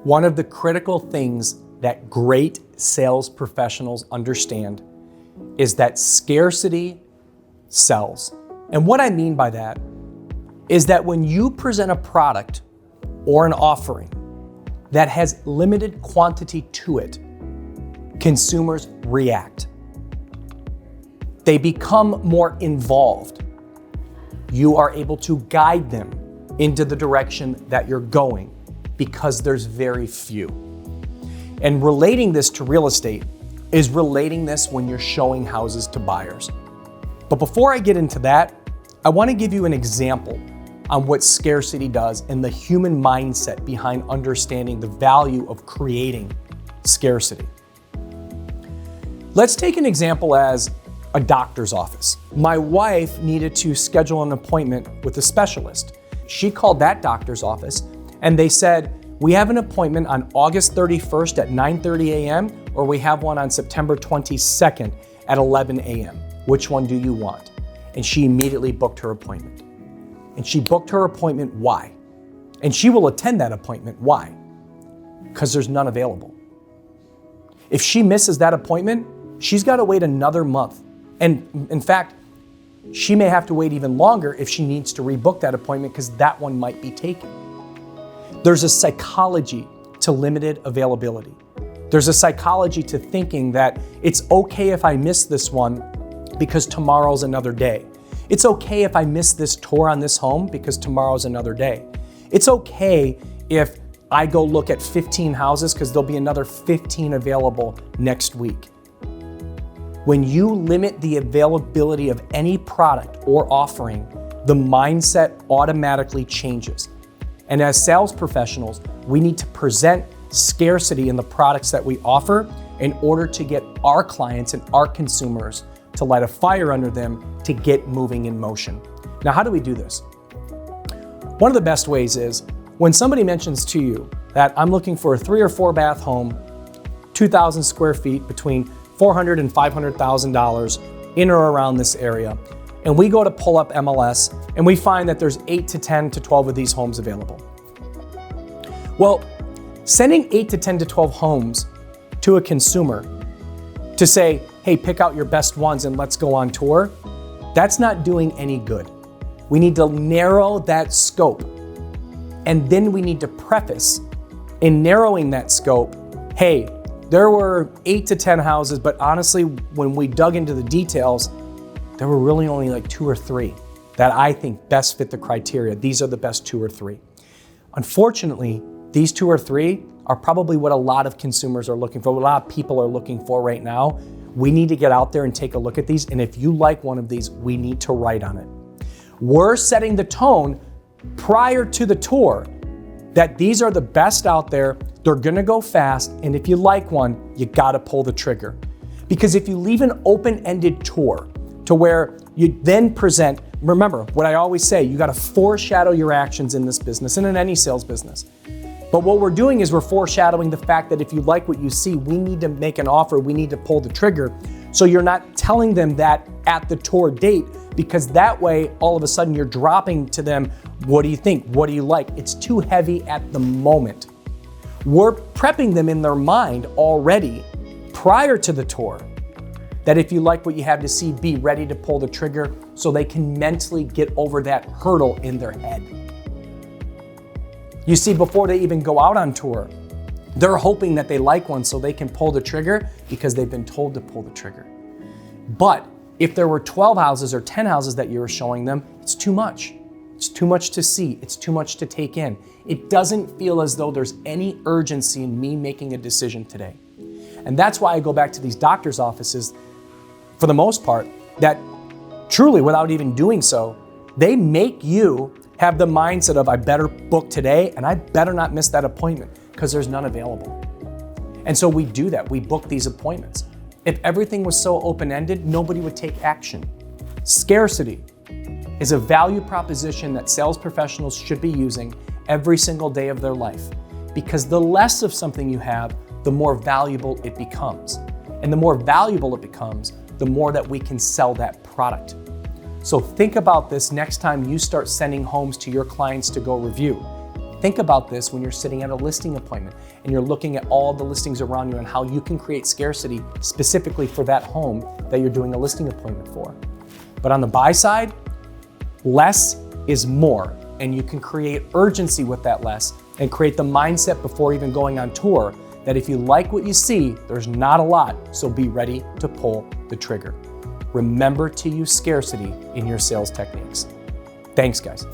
One of the critical things that great sales professionals understand is that scarcity sells. And what I mean by that is that when you present a product or an offering that has limited quantity to it, consumers react. They become more involved. You are able to guide them into the direction that you're going because there's very few. And relating this to real estate is relating this when you're showing houses to buyers. But before I get into that, I want to give you an example on what scarcity does and the human mindset behind understanding the value of creating scarcity. Let's take an example as a doctor's office. My wife needed to schedule an appointment with a specialist. She called that doctor's office and they said, we have an appointment on August 31st at 9:30 a.m. or we have one on September 22nd at 11 a.m. Which one do you want? And she immediately booked her appointment. And she booked her appointment, why? And she will attend that appointment, why? Because there's none available. If she misses that appointment, she's got to wait another month. And in fact, she may have to wait even longer if she needs to rebook that appointment because that one might be taken. There's a psychology to limited availability. There's a psychology to thinking that it's okay if I miss this one because tomorrow's another day. It's okay if I miss this tour on this home because tomorrow's another day. It's okay if I go look at 15 houses because there'll be another 15 available next week. When you limit the availability of any product or offering, the mindset automatically changes. And as sales professionals, we need to present scarcity in the products that we offer in order to get our clients and our consumers to light a fire under them to get moving in motion. Now, how do we do this? One of the best ways is when somebody mentions to you that I'm looking for a 3 or 4 bath home, 2,000 square feet, between $400,000 and $500,000 in or around this area. And we go to pull up MLS and we find that there's 8 to 10 to 12 of these homes available. Well, sending 8 to 10 to 12 homes to a consumer to say, hey, pick out your best ones and let's go on tour, that's not doing any good. We need to narrow that scope. And then we need to preface in narrowing that scope, hey, there were 8 to 10 houses, but honestly, when we dug into the details, there were really only like 2 or 3 that I think best fit the criteria. These are the best 2 or 3. Unfortunately, these 2 or 3 are probably what a lot of consumers are looking for, what a lot of people are looking for right now. We need to get out there and take a look at these. And if you like one of these, we need to write on it. We're setting the tone prior to the tour that these are the best out there. They're gonna go fast. And if you like one, you gotta pull the trigger. Because if you leave an open-ended tour to where you then present, remember what I always say, you gotta foreshadow your actions in this business and in any sales business. But what we're doing is we're foreshadowing the fact that if you like what you see, we need to make an offer, we need to pull the trigger. So you're not telling them that at the tour date, because that way, all of a sudden you're dropping to them, what do you think? What do you like? It's too heavy at the moment. We're prepping them in their mind already prior to the tour that if you like what you have to see, be ready to pull the trigger so they can mentally get over that hurdle in their head. You see, before they even go out on tour, they're hoping that they like one so they can pull the trigger because they've been told to pull the trigger. But if there were 12 houses or 10 houses that you were showing them, it's too much. It's too much to see. It's too much to take in. It doesn't feel as though there's any urgency in me making a decision today. And that's why I go back to these doctor's offices, for the most part, that truly, without even doing so, they make you have the mindset of I better book today and I better not miss that appointment because there's none available. And so we do that. We book these appointments. If everything was so open-ended, nobody would take action. Scarcity is a value proposition that sales professionals should be using every single day of their life, because the less of something you have, the more valuable it becomes. And the more valuable it becomes, the more that we can sell that product. So think about this next time you start sending homes to your clients to go review. Think about this when you're sitting at a listing appointment and you're looking at all the listings around you and how you can create scarcity specifically for that home that you're doing a listing appointment for. But on the buy side, less is more, and you can create urgency with that less and create the mindset before even going on tour that if you like what you see, there's not a lot, so be ready to pull the trigger. Remember to use scarcity in your sales techniques. Thanks, guys.